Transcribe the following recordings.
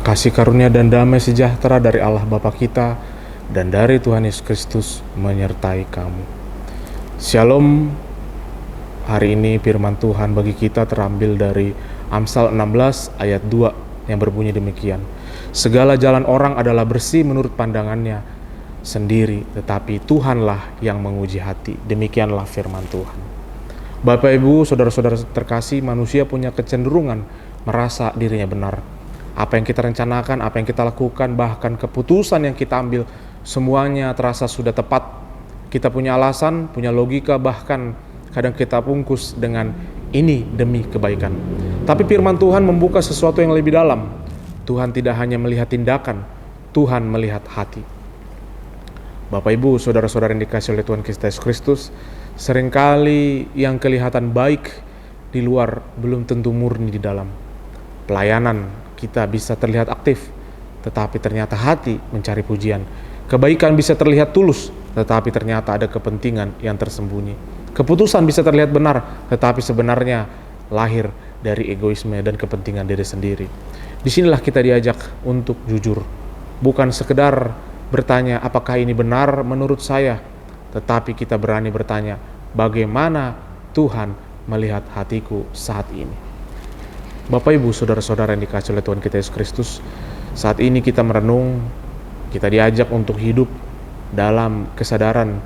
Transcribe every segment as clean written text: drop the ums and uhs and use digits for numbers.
Kasih karunia dan damai sejahtera dari Allah Bapa kita dan dari Tuhan Yesus Kristus menyertai kamu. Shalom. Hari ini firman Tuhan bagi kita terambil dari Amsal 16 ayat 2 yang berbunyi demikian. Segala jalan orang adalah bersih menurut pandangannya sendiri, tetapi Tuhanlah yang menguji hati. Demikianlah firman Tuhan. Bapak Ibu, saudara-saudara terkasih, manusia punya kecenderungan merasa dirinya benar. Apa yang kita rencanakan, apa yang kita lakukan, bahkan keputusan yang kita ambil, semuanya terasa sudah tepat. Kita punya alasan, punya logika, bahkan kadang kita bungkus dengan ini demi kebaikan. Tapi firman Tuhan membuka sesuatu yang lebih dalam. Tuhan tidak hanya melihat tindakan, Tuhan melihat hati. Bapak Ibu, saudara-saudara yang dikasihi oleh Tuhan Yesus Kristus, seringkali yang kelihatan baik di luar belum tentu murni di dalam. Pelayanan kita bisa terlihat aktif, tetapi ternyata hati mencari pujian. Kebaikan bisa terlihat tulus, tetapi ternyata ada kepentingan yang tersembunyi. Keputusan bisa terlihat benar, tetapi sebenarnya lahir dari egoisme dan kepentingan diri sendiri. Disinilah kita diajak untuk jujur, bukan sekedar bertanya apakah ini benar menurut saya, tetapi kita berani bertanya bagaimana Tuhan melihat hatiku saat ini. Bapak Ibu, saudara-saudara yang dikasihi oleh Tuhan kita Yesus Kristus, saat ini kita merenung, kita diajak untuk hidup dalam kesadaran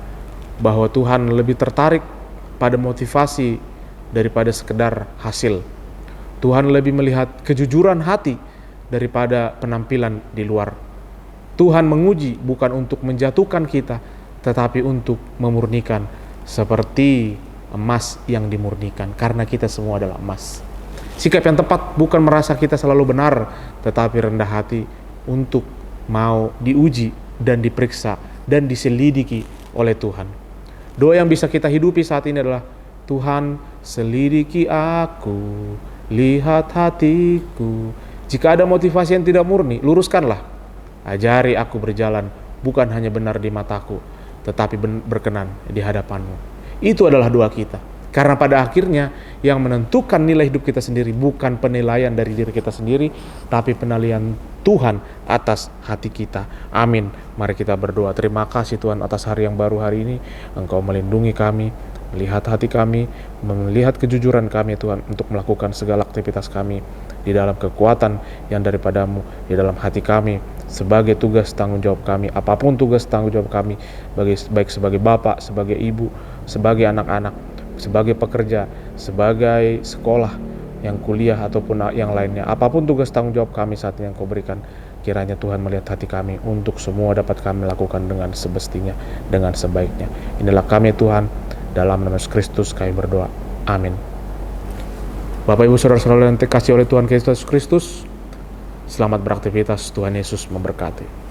bahwa Tuhan lebih tertarik pada motivasi daripada sekedar hasil. Tuhan lebih melihat kejujuran hati daripada penampilan di luar. Tuhan menguji bukan untuk menjatuhkan kita, tetapi untuk memurnikan seperti emas yang dimurnikan, karena kita semua adalah emas. Sikap yang tepat bukan merasa kita selalu benar, tetapi rendah hati untuk mau diuji dan diperiksa dan diselidiki oleh Tuhan. Doa yang bisa kita hidupi saat ini adalah, Tuhan, selidiki aku, lihat hatiku. Jika ada motivasi yang tidak murni, luruskanlah. Ajari aku berjalan bukan hanya benar di mataku, tetapi berkenan di hadapanmu. Itu adalah doa kita. Karena pada akhirnya yang menentukan nilai hidup kita sendiri bukan penilaian dari diri kita sendiri, tapi penilaian Tuhan atas hati kita. Amin. Mari kita berdoa. Terima kasih Tuhan atas hari yang baru hari ini. Engkau melindungi kami, melihat hati kami, melihat kejujuran kami Tuhan untuk melakukan segala aktivitas kami di dalam kekuatan yang daripadamu, di dalam hati kami, sebagai tugas tanggung jawab kami, apapun tugas tanggung jawab kami, baik sebagai bapak, sebagai ibu, sebagai anak-anak, sebagai pekerja, sebagai sekolah, yang kuliah ataupun yang lainnya, apapun tugas tanggung jawab kami saat ini yang Kau berikan, kiranya Tuhan melihat hati kami untuk semua dapat kami lakukan dengan semestinya, dengan sebaiknya. Inilah kami Tuhan, dalam nama Yesus Kristus kami berdoa. Amin. Bapak Ibu saudara-saudara yang dikasihi oleh Tuhan Yesus Kristus, selamat beraktivitas. Tuhan Yesus memberkati.